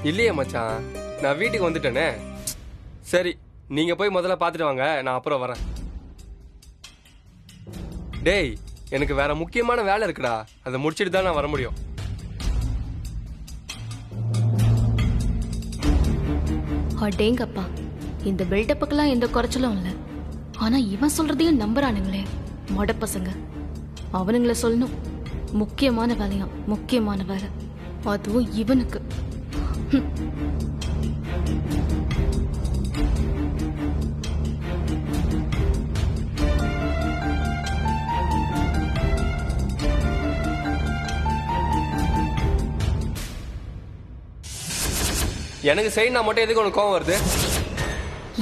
இல்லையே மச்சான், நான் வீட்டுக்கு வந்துட்டேனே. சரி, நீங்க போய் முதல்ல பார்த்துட்டு வாங்க, நான் அப்புறம் வரேன். டேய், எனக்கு வேற முக்கியமான வேலை இருக்குடா, அதை முடிச்சிட்டு தான் நான் வர முடியும். அடேங்கப்பா, இந்த பில்டப்புக்கெல்லாம் எந்த குறைச்சலும் இல்லை. ஆனா இவன் சொல்றதையும் நம்புறானுங்களே மொட பசங்க. அவனுங்கள சொல்லணும், முக்கியமான வேலையா, முக்கியமான வேலை, அதுவும் இவனுக்கு. எனக்கு சரி, நான் மட்டும் எதுக்கு உனக்கு கோவம் வருது?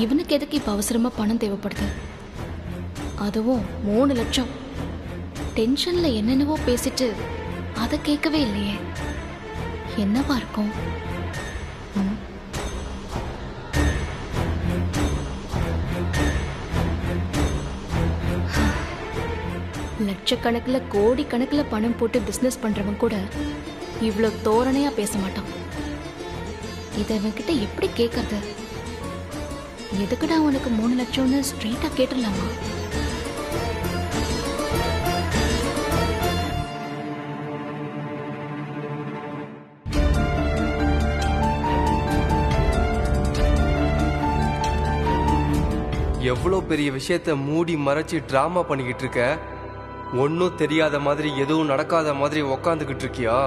இவனுக்கு எதுக்கு இப்ப அவசரமா பணம் தேவைப்படுது? அதுவும் 3 லட்சம். டென்ஷன்ல என்னென்னவோ பேசிட்டு அதை கேட்கவே இல்லையே. என்னவா இருக்கும்? லட்சக்கணக்கில் கோடி கணக்கில் பணம் போட்டு பிசினஸ் பண்றவன் கூட இவ்வளவு தோரணையா பேச மாட்டான். இதை இவன்கிட்ட எப்படி கேட்கறது? எதுக்குடா உனக்கு 3 லட்சம்னு ஸ்ட்ரெயிட்டா கேட்டுடலாமா? எவ்வளோ பெரிய விஷயத்த மூடி மறைச்சு டிராமா பண்ணிக்கிட்டு இருக்க. ஒன்னும் தெரியாத மாதிரி, எதுவும் நடக்காத மாதிரி உக்காந்துக்கிட்டு இருக்கியா?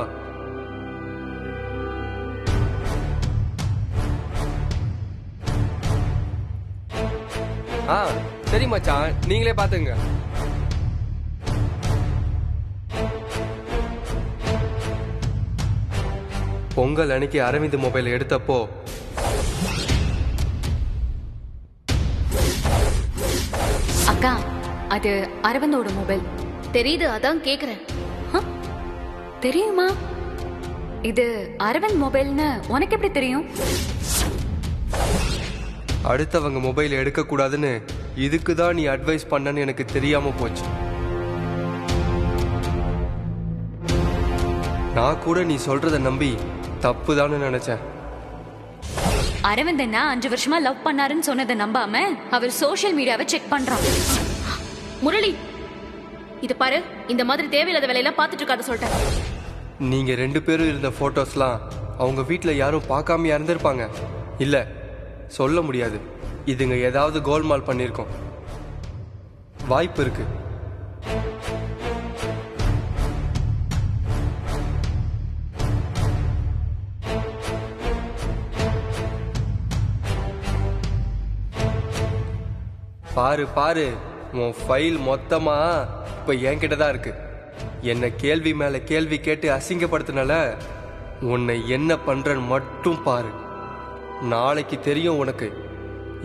சரி மச்சான், நீங்களே பாத்துங்க. பொங்கல் அன்னைக்கு அரவிந்த் மொபைல் எடுத்தப்போ அக்கா, அது அரவிந்தோட மொபைல். தெரியுது, அதான் கேக்குறேன். தெரியுமா? இது அரவிந்த் மொபைல்னு உனக்கு எப்படி தெரியும்? அடுத்தவங்க மொபைல் எடுக்க கூடாதுன்னு இதுக்கு தான் நீ அட்வைஸ் பண்ணன்னு எனக்கு தெரியாம போச்சு. நான் கூட நீ சொல்றத நம்பி தப்புதான்னு நினைச்சேன். அரவிந்த் என்ன 5 வருஷமா லவ் பண்ணாருன்னு சொன்னதை நம்பாம அவர் சோஷியல் மீடியாவை செக் பண்றான். முரளி, இது பாரு, இந்த மாதிரி தேவையில்லாத வேலையெல்லாம் பார்த்துட்டு இருக்காத சொல்லிட்டேன். நீங்க 2 பேரும் இருந்த போட்டோஸ்லாம் அவங்க வீட்டில் யாரும் பார்க்காம இருந்திருப்பாங்க. இல்ல, சொல்ல முடியாது. இதுங்க ஏதாவது கோல்மால் பண்ணிருக்கோம், வாய்ப்பு இருக்கு. பாரு பாரு, உன் ஃபைல் மொத்தமா இப்ப என்கிட்ட தான் இருக்கு. என்ன கேள்வி மேல கேள்வி கேட்டு அசிங்கப்படுத்தினால உன்னை என்ன பண்றன்னு மட்டும் பாரு. நாளைக்கு தெரியும் உனக்கு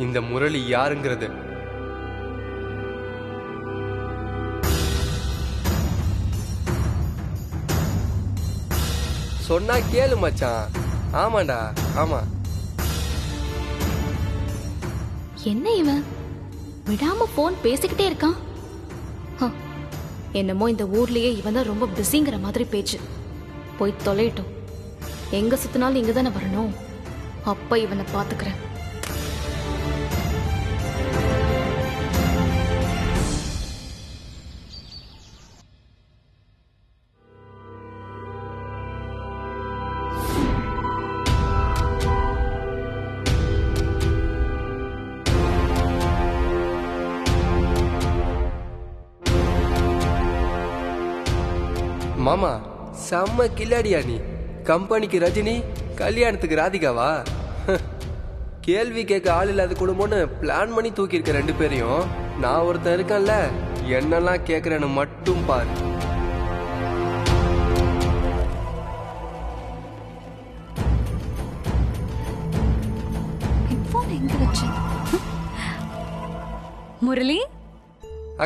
இந்த முரளி யாருங்கிறது. சொன்னா கேளு மச்சான். ஆமாண்டா, ஆமா. என்ன இவன் விடாம போன் பேசிக்கிட்டே இருக்கான்? என்னமோ இந்த ஊர்லயே இவன் தான் ரொம்ப பிஸிங்கிற மாதிரி பேச்சு. போய் தொலைட்டோம். எங்க சுத்தினாலும் இங்க தானே வரணும். அப்ப இவனை பாத்துக்கிறேன். மாமா, செம்ம கில்லாடியா நீ. கம்பெனிக்கு ரஜினி, கல்யாணத்துக்கு ராதிகாவா? கேள்வி கேட்க ஆள் இல்லாத குடும்பம்னு பிளான் பண்ணி தூக்கி இருக்க 2 பேரையும். நான் ஒருத்தன் இருக்கேன்ல, என்னெல்லாம் கேட்கறேன்னு மட்டும் பாரு. முரளி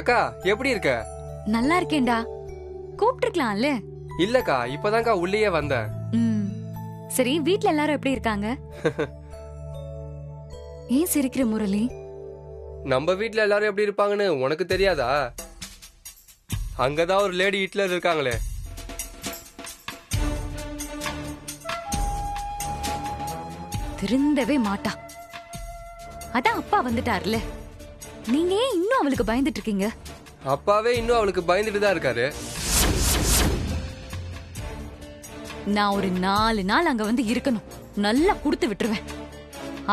அக்கா, எப்படி இருக்க? நல்லா இருக்கேன்டா. கூப்பிட்டுருக்கலாம்ல? இல்லக்கா, இப்பதான்க்கா உள்ளேயே வந்தேன். சரி, வீட்ல எல்லாரும் எப்படி இருக்காங்க? ஏன் சிரிக்கிற முரளி? நம்ம வீட்ல எல்லாரும் எப்படி இருப்பாங்கன்னு உனக்கு தெரியாதா? அங்கதான் ஒரு லேடி ஹிட்லர் இருக்காங்களே. திருந்தவே மாட்டா. அதான் அப்பா வந்துட்டார்ல, நீங்க ஏன் இன்னும் அவளுக்கு பயந்துட்டு இருக்கீங்க? அப்பாவே இன்னும் அவளுக்கு பயந்துட்டு தான் இருக்காரு. நான் ஒரு 4 நாள் அங்க வந்து இருக்கணும், நல்லா குடுத்து விட்டுருவேன்.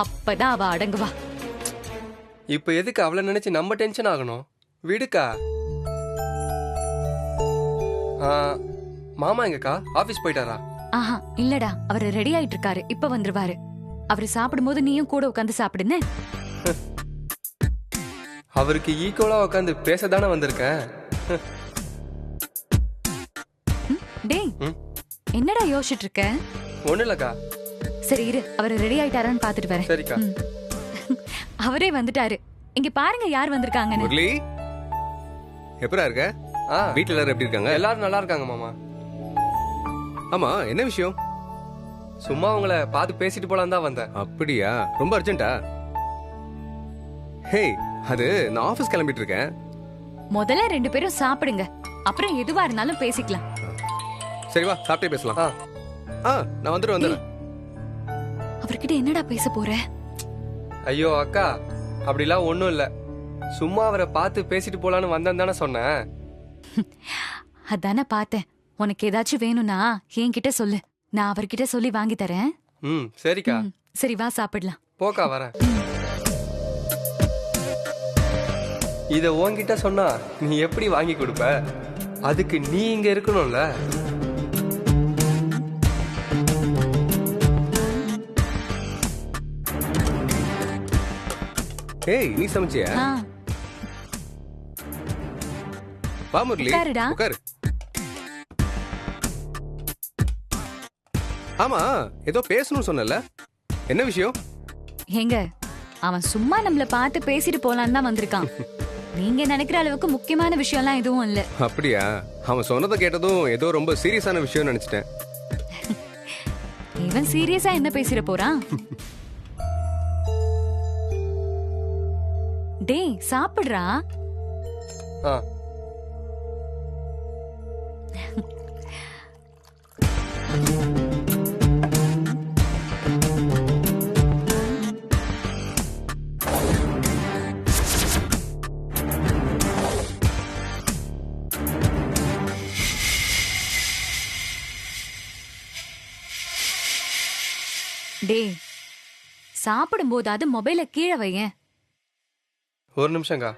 அப்பதான் அவ அடங்குவா. இப்ப எதுக்கு அவளை நினைச்சு நம்ம டென்ஷன் ஆகணும்? விடுக்கா. ஆ, மாமா எங்கக்கா? ஆபீஸ் போயிட்டாரா? ஆஹா இல்லடா, அவர் ரெடி ஆயிட்டு இருக்காரு, இப்ப வந்துருவாரு. அவரு சாப்பிடும்போது நீயும் கூட உட்காந்து சாப்பிடுன்னு. அவருக்கு ஈக்குவலா உட்காந்து பேசதானே வந்திருக்கேன். டேய், என்னடா யோசிச்சுட்டு இருக்க? ஒண்ணு இல்லக்கா. சரி இரு, அவர் ரெடி ஆயிட்டாரான்னு பாத்துட்டு வரேன். சரிக்கா. அவரே வந்துட்டாரு. இங்க பாருங்க யார் வந்திருக்காங்கன்னு. முரளி, எப்பரா இருக்க? வீட்ல எல்லாரும் எப்படி இருக்காங்க? எல்லாரும் நல்லா இருக்காங்க மாமா. ஆமா, என்ன விஷயம்? சும்மா உங்களை பார்த்து பேசிட்டு போலாம் தான் வந்தேன். அப்படியா? ரொம்ப அர்ஜென்ட்டா? ஹே, அது நான் ஆபீஸ் கிளம்பிட்டு இருக்கேன். முதல்ல 2 பேரும் சாப்பிடுங்க, அப்புறம் எதுவா இருந்தாலும் பேசிக்கலாம். சரி வா, சாப்பிட்டே பேசலாம். நான் வந்துடுறேன். அவர்கிட்ட என்னடா பேச போற? ஐயோ அக்கா, அப்படிலாம் ஒண்ணும் இல்ல. சும்மா அவரை பார்த்து பேசிட்டு போலான்னு வந்தேன் தானே சொன்னேன். அதானே பார்த்தேன். உனக்கு ஏதாச்சும் வேணும்னா என்கிட்ட சொல்லு, நான் அவர்கிட்ட சொல்லி வாங்கி தரேன். சரிக்கா. சரி வா சாப்பிடலாம். போக்கா வரேன். இத உன்கிட்ட சொன்னா நீ எப்படி வாங்கி கொடுப்ப? அதுக்கு நீ இங்க இருக்கணும்ல. ஏய், நீ சமைச்சியா? வா முரளி, உட்காருடா. உட்காரு. ஆமா, ஏதோ பேசணும்னு சொன்னல, என்ன விஷயம்? ஏங்க, அவன் சும்மா நம்மள பார்த்து பேசிட்டு போலான்னு தான் வந்திருக்கான். நீங்க நினைக்கிற அளவுக்கு முக்கியமான விஷயம்லாம் எதுவும் இல்ல. அப்படியா? அவன் சொன்னதை கேட்டதும் ஏதோ ரொம்ப சீரியஸான விஷயம் நினைச்சிட்டேன். இவன் சீரியஸா என்ன பேசிட போறான்? டேய் சாப்பிடுறா. ஆ. டேய், சாப்பிடும் போதாவது மொபைல கீழே வையேன். ஒரு நிமிஷம்க்கா.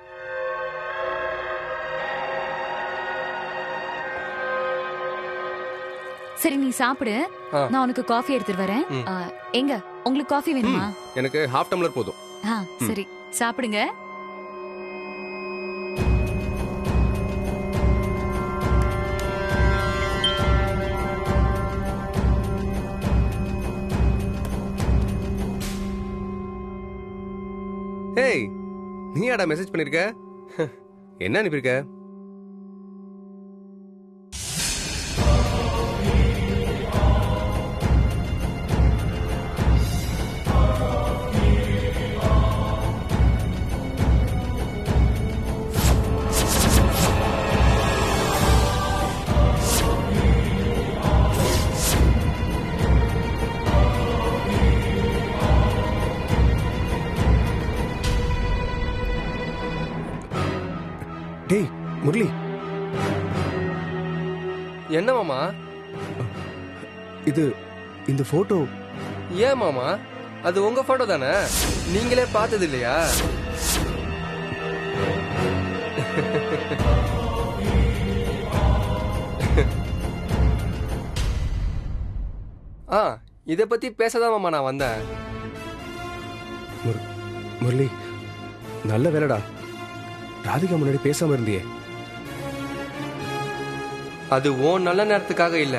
சரி நீ சாப்பிடு, நான் உனக்கு காஃபி எடுத்துட்டு வரேன். எங்க உங்களுக்கு காஃபி வேணுமா? எனக்கு ஹாஃப் டம்ளர் போதும். சரி சாப்பிடுங்க. ஏய், நீ யாடா மெசேஜ் பண்ணிருக்க? என்ன அனுப்பியிருக்க? டேய் முரளி, என்ன மாமா? இந்த போட்டோ. ஏன் மாமா, அது உங்க போட்டோ தானே? நீங்களே பார்த்தது இல்லையா? இத பத்தி பேசதான் மாமா நான் வந்தேன். முரளி, நல்ல வேலைடா, ராதிகா முன்னாடி பேசாம இருந்தியே. அது ஓன் நல்ல நேரத்துக்காக இல்ல,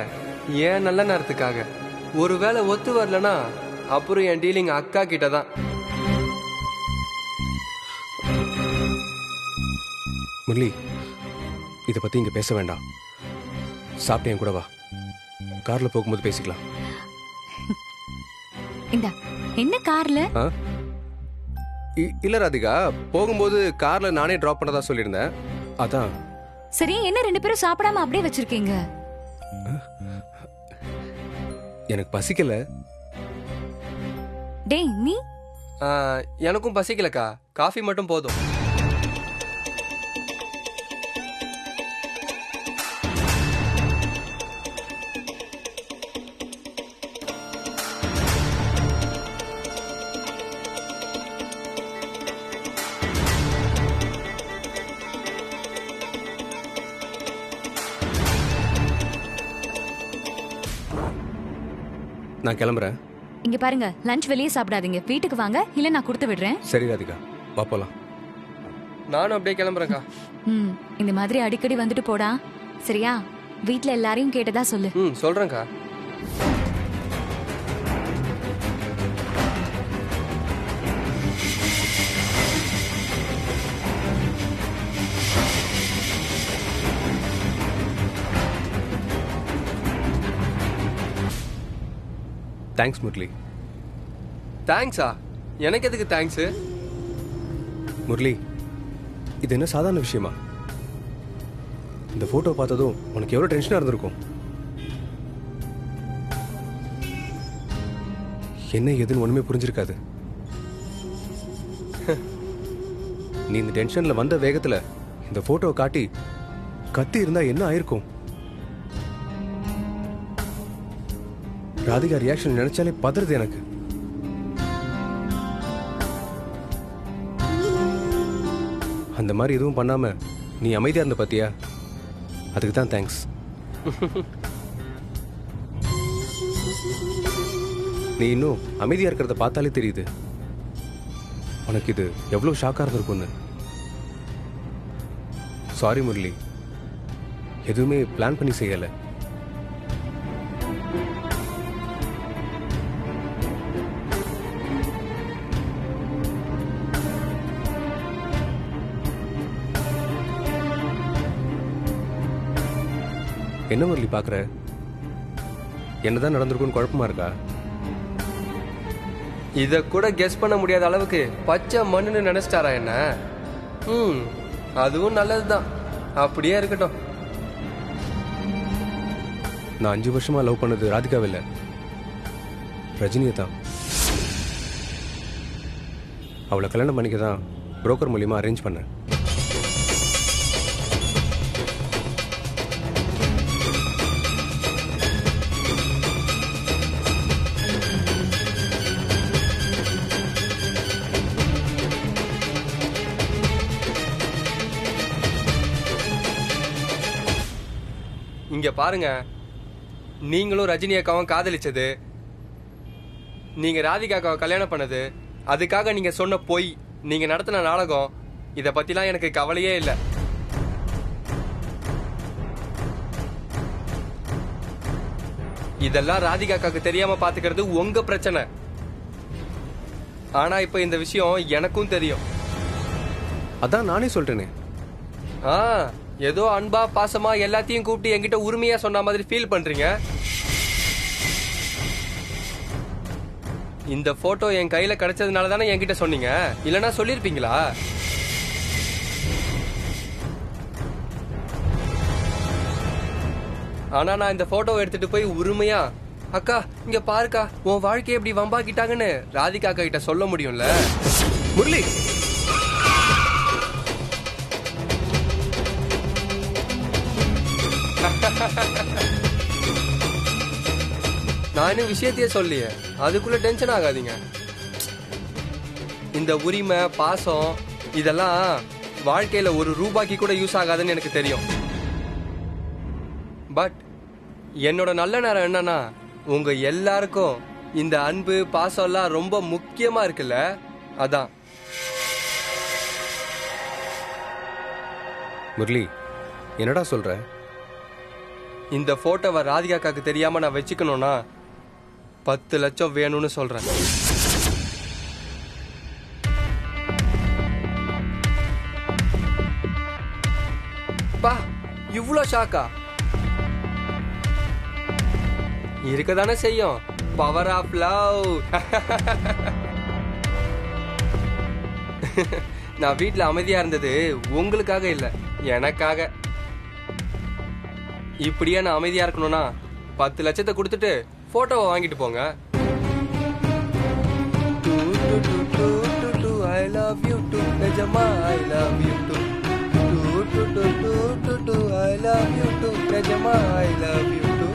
ஏன் நல்ல நேரத்துக்காக. ஒருவேளை ஒத்து வரலனா அப்புறம் என் டீலிங் அக்கா கிட்ட தான். முரளி, இத பத்தி இங்க பேச வேண்டாம். சாப்பிட்டு என் கூட வா, கார்ல போகும்போது பேசிக்கலாம். இந்த என்ன கார்ல? இல்ல ராதிகா, போகும்போது கார்ல நானே டிராப் பண்ணதா சொல்லியிருந்தேன், அதான். சரி, என்ன 2 பேரும் சாப்பிடாம அப்படியே வச்சிருக்கீங்க? எனக்கு பசிக்கல. டேய் நீ எனக்கும் பசிக்கலக்கா, காஃபி மட்டும் போதும். நான் கிளம்புறேன். இங்க பாருங்க, லஞ்ச் வெளியே சாப்பிடாதீங்க, வீட்டுக்கு வாங்க, இல்ல நான் கொடுத்து விடுறேன். சரி ராதிகா, வா போலாம். நானும் அப்படியே கிளம்புறேன்க்கா. இந்த மாதிரி அடிக்கடி வந்துட்டு போடா, சரியா? வீட்ல எல்லாரையும் கேட்டதா சொல்லு. சொல்றேன்க்கா. தேங்க்ஸ் முரளி. தேங்க்ஸா? எனக்கு எதுக்கு தேங்க்ஸு? முரளி, இது என்ன சாதாரண விஷயமா? இந்த போட்டோ பார்த்ததும் உனக்கு எவ்வளவு டென்ஷனா இருந்திருக்கும். என்ன எதுன்னு ஒண்ணுமே புரிஞ்சிருக்காது. நீ இந்த டென்ஷன்ல வந்த வேகத்துல இந்த போட்டோவை காட்டி கத்தி இருந்தா என்ன ஆயிருக்கும்? ராதிகா ரியாக்ஷன் நினைச்சாலே பதறுது எனக்கு. அந்த மாதிரி எதுவும் பண்ணாம நீ அமைதியா இருந்த பாத்தியா, அதுக்கு தான் தேங்க்ஸ். நீ இன்னும் அமைதியா இருக்கிறத பார்த்தாலே தெரியுது உனக்கு இது எவ்வளவு ஷாக்கா இருந்திருக்கும்னு. சாரி முரளி, எதுவுமே பிளான் பண்ணி செய்யல. என்ன முரளி பாக்குற? என்னதான் நடந்திருக்குன்னு குழப்பமா இருக்கா? இத கூட கெஸ் பண்ண முடியாத அளவுக்கு பச்சை மண்ணுன்னு நினைச்சிட்டாரா என்ன? அதுவும் நல்லதுதான், அப்படியே இருக்கட்டும். நான் 5 வருஷமா லவ் பண்ணது ராதிகாவை இல்ல, ரஜினியை தான். அவளை கல்யாணம் பண்ணிக்க தான் புரோக்கர் மூலியமா அரேஞ்ச் பண்ணேன். இங்க பாருங்க, நீங்களும் ரஜினி அக்காவும் காதலிச்சது, நீங்க ராதிகா அக்காவை கல்யாணம் பண்ணது, அதுக்காக நீங்க சொன்ன பொய், நீங்க நடத்தின நாடகம், இத பத்திலாம் எனக்கு கவலையே இல்லை. இதெல்லாம் ராதிகா அக்காவுக்கு தெரியாம பாத்துக்கிறது உங்க பிரச்சனை. ஆனா இப்ப இந்த விஷயம் எனக்கும் தெரியும். அதான் நானே சொல்றேனே. ஏதோ அன்பா பாசமா எல்லாத்தையும் கூப்பிட்டு என்கிட்ட உரிமையா சொன்ன மாதிரி ஃபீல் பண்றீங்க. இந்த போட்டோ என் கையில கிடைச்சதுனால தானே என்கிட்ட சொன்னீங்க, இல்லனா சொல்லிருப்பீங்களா? ஆனா நான் இந்த போட்டோவை எடுத்துட்டு போய் உரிமையா, அக்கா இங்க பாருக்கா உன் வாழ்க்கையை எப்படி வம்பாக்கிட்டாங்கன்னு ராதிகா அக்கா கிட்ட சொல்ல முடியும்ல. முரளி, நான் இன்னும் விஷயத்தையே சொல்லியே, அதுக்குள்ள டென்ஷன் ஆகாதீங்க. இந்த உரிமை பாசம் இதெல்லாம் வாழ்க்கையில ஒரு ரூபாய்க்கு கூட யூஸ் ஆகாதுன்னு எனக்கு தெரியும். பட் என்னோட நல்ல நேரம் என்னன்னா, உங்க எல்லாருக்கும் இந்த அன்பு பாசம் எல்லாம் ரொம்ப முக்கியமா இருக்குல்ல, அதான். முரளி என்னடா சொல்ற? இந்த போட்டோவை ராதிகாக்காக்கு தெரியாம நான் வச்சுக்கணும்னா 10 லட்சம் வேணும்னு சொல்றேன். பா, இவ்ளோ ஷாக்கா? இருக்கதானே செய்யும், பவர் ஆஃப் லவ். நான் வீட்டுல அமைதியா இருந்தது உங்களுக்காக இல்ல, எனக்காக. இப்படியே நான் அமைதியா இருக்கணும்னா 10 லட்சத்தை கொடுத்துட்டு போட்டோவை வாங்கிட்டு போங்க. I love you too, Nejama, I love you too. I love you too, Nejama, I love you too.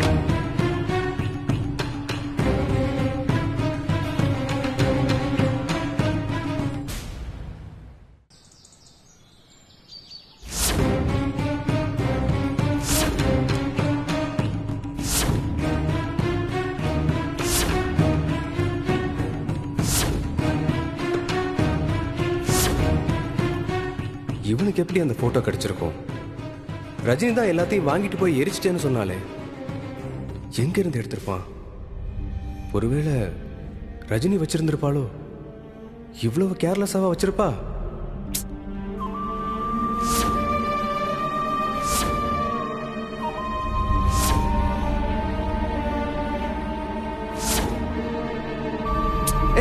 இவனுக்கு எப்படி அந்த போட்டோ கிடைச்சிருக்கும்? ரஜினி தான் எல்லாத்தையும் வாங்கிட்டு போய் எரிச்சிட்டேன்னு சொன்னாலே, எங்க இருந்து எடுத்திருப்பான்? ஒருவேளை ரஜினி வச்சிருந்திருப்பாளோ? இவ்வளவு கேர்லெஸ்ஸாவா வச்சிருப்பா?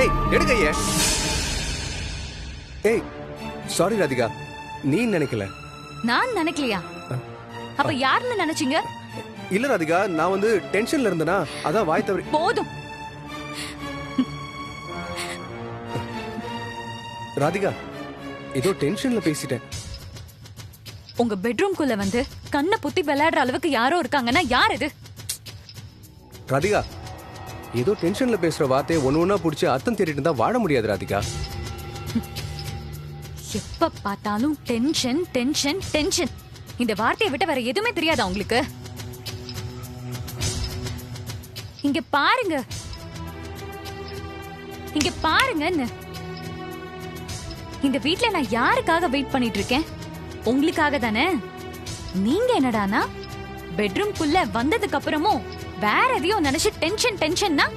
ஏய் எடுங்க ஐயா. ஏய் சாரி ராதிகா, நீ நினைக்கல. நான் நினைக்கலையா? அப்ப யாருன்னு நினைச்சீங்க? இல்ல ராதிகா, நான் வந்து டென்ஷன்ல இருந்தனா, அதான் வாய் தவறி. போதும். ராதிகா, ஏதோ டென்ஷன்ல பேசிட்டேன். உங்க பெட்ரூம்குள்ள வந்து கண்ணை புத்தி விளையாடுற அளவுக்கு யாரோ இருக்காங்கன்னா யார் இது? ராதிகா, ஏதோ டென்ஷன்ல பேசுற வார்த்தையை ஒண்ணு புடிச்சு அர்த்தம் தேடிட்டு இருந்தா வாழ முடியாது ராதிகா. எப்ப பார்த்தாலும் டென்ஷன் டென்ஷன் டென்ஷன். இந்த வார்த்தையை விட்டு வேற எதுவுமே தெரியாதா உங்களுக்கு? இங்க பாருங்க, இங்க பாருங்க. இந்த வீட்ல நான் யாருக்காக வெயிட் பண்ணிட்டு இருக்கேன்? உங்களுக்காக தானே. நீங்க என்னடானா பெட்ரூம்குள்ள வந்ததுக்கு அப்புறமும் வேற எதையோ நினைச்சு டென்ஷன் டென்ஷன்னா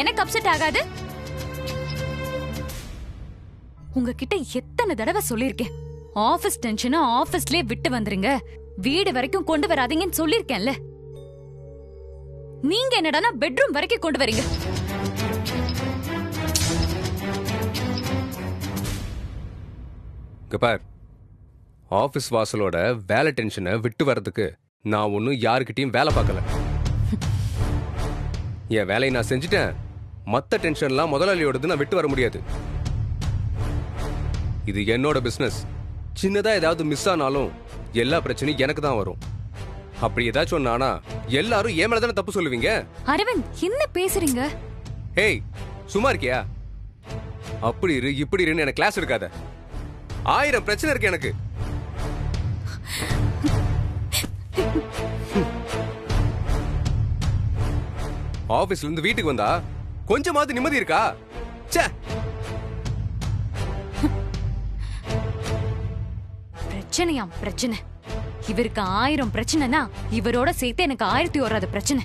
எனக்கு அப்செட் ஆகாது? உங்ககிட்ட எத்தனை தடவை சொல்லிருக்கேன், ஆபீஸ் டென்ஷனை ஆபீஸ்லயே விட்டு வந்துருங்க, வீடு வரைக்கும் கொண்டு வராதீங்கன்னு சொல்லிருக்கேன்ல. நீங்க என்னடானா பெட்ரூம் வரைக்கும் கொண்டு வரீங்க. பார், ஆபீஸ் வாசலோட வேலை டென்ஷனை விட்டு வர்றதுக்கு நான் ஒன்னும் யாருக்கிட்டையும் வேலை பார்க்கல. என் வேலையை நான் செஞ்சுட்டேன். மத்த டென்ஷன்லாம் முதலாளியோடது நான் விட்டு வர முடியாது. இது என்னோட பிசினஸ். சின்னதா ஏதாவது மிஸ் ஆனாலும் எல்லா பிரச்சனையும் எனக்கு தான் வரும். அப்படி ஏதாச்சும் ஒண்ணானா எல்லாரும் ஏன் மேல தானே தப்பு சொல்லுவீங்க. அரவிந்த், என்ன பேசுறீங்க? ஏய் சும்மா இருக்கியா? அப்படி இரு இப்படி இருன்னு எனக்கு கிளாஸ் எடுக்காத. 1000 பிரச்சனை இருக்கு எனக்கு. ஆபீஸ்ல இருந்து வீட்டுக்கு வந்தா கொஞ்சமாவது நிம்மதி இருக்கா? ச்சே. பிரச்சனையாம் பிரச்சனை. இவருக்கு 1000 பிரச்சனைனா இவரோட சேர்த்து எனக்கு 1001 பிரச்சனை.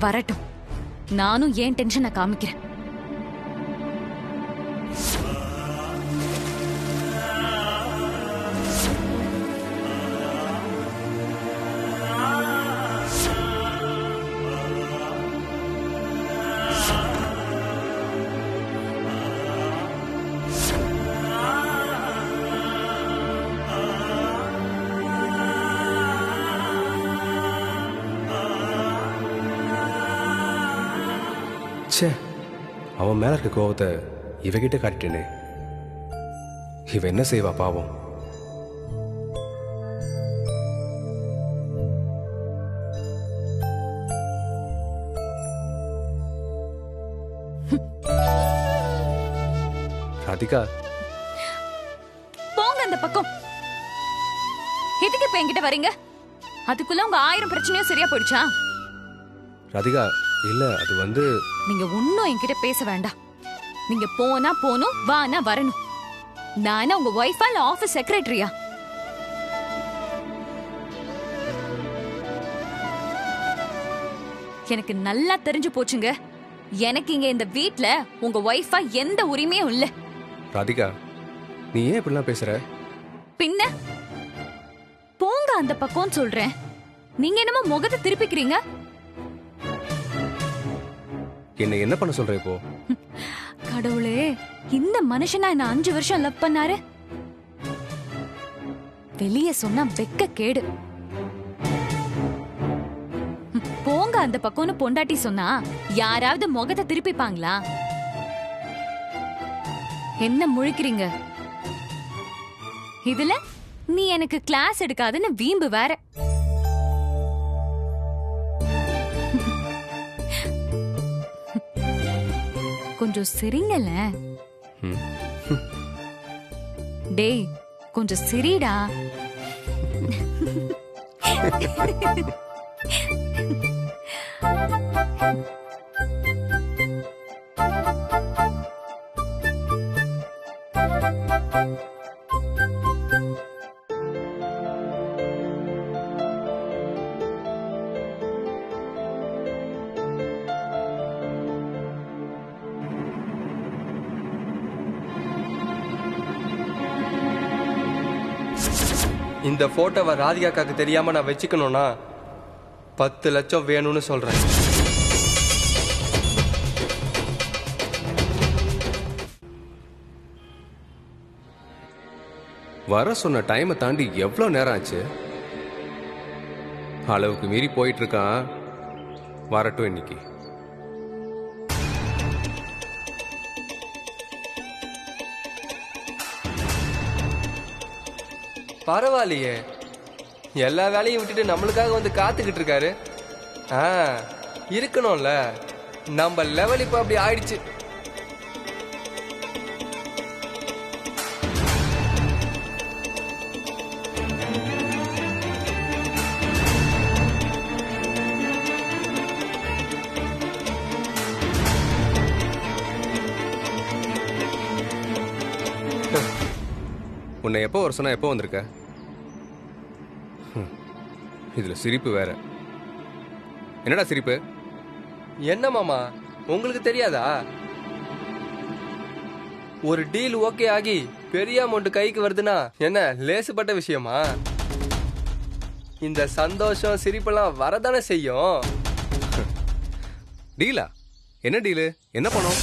வரட்டும், நானும் ஏன் டென்ஷனை காமிக்கிறேன். ச்சே, அவன் மேல இருக்க கோவத்தை இவகிட்ட காட்டிட்டேனே. இவ என்ன செய்வா பாவம். ராதிகா, போங்க அந்த பக்கம். எதுக்கு இப்ப என்கிட்ட வரீங்க? அதுக்குள்ள உங்க 1000 பிரச்சனையும் சரியா போயிடுச்சா? ராதிகா, இல்ல அது வந்து நீங்க ஒன்னும் என்கிட்ட பேச வேண்டாம். நீங்க போனா போனும், வானா வரணும். நானா உங்க ஒய்ஃபா இல்ல ஆபீஸ் செக்ரட்டரியா? எனக்கு நல்லா தெரிஞ்சு போச்சுங்க. எனக்கு இங்க இந்த வீட்ல உங்க ஒய்ஃபா எந்த உரிமையும் இல்ல. ராதிகா, நீ ஏன் இப்படிலாம் பேசுற? பின்ன போங்க அந்த பக்கம் சொல்றேன். நீங்க என்னமோ முகத்தை திருப்பிக்கிறீங்க. என்ன என்ன பண்ண சொல்ற இப்போ? கடவுளே, இந்த மனுஷனா என்ன 5 வருஷம் லவ் பண்ணாரு. வெளியே சொன்னா வெக்க கேடு. போங்க அந்த பக்கம்னு பொண்டாட்டி சொன்னா யாராவது முகத்தை திருப்பிப்பாங்களா? என்ன முழிக்கிறீங்க? இதுல நீ எனக்கு கிளாஸ் எடுக்காதுன்னு வீம்பு வேற. கொஞ்சம் சிரிங்கல. டேய் கொஞ்சம் சிரிடா. இந்த போட்டோவை ராதிகாக்காக்கு தெரியாம நான் வச்சுக்கணும்னா 10 லட்சம் வேணும்னு சொல்றேன். வர சொன்ன டைமை தாண்டி எவ்வளோ நேரம் ஆச்சு? அளவுக்கு மீறி போயிட்டு இருக்கான். வரட்டும் இன்னைக்கு. பரவாயில்லையே, எல்லா வேலையும் விட்டுட்டு நம்மளுக்காக வந்து காத்துக்கிட்டு இருக்காரு. இருக்கணும்ல, நம்ம லெவல் இப்ப அப்படி ஆயிடுச்சு. உன்னை எப்போ வர சொன்னா எப்போ வந்திருக்க? இதுல சிரிப்பு வேற. என்னடா சிரிப்பு? என்ன மாமா, உங்களுக்கு தெரியாதா? ஒரு டீல் ஓகே ஆகி பெரிய அமௌண்ட் கைக்கு வருதுன்னா என்ன லேசுப்பட்ட விஷயமா? இந்த சந்தோஷம் சிரிப்பெல்லாம் வரதானே செய்யும். டீலா? என்ன டீலு? என்ன பணம்?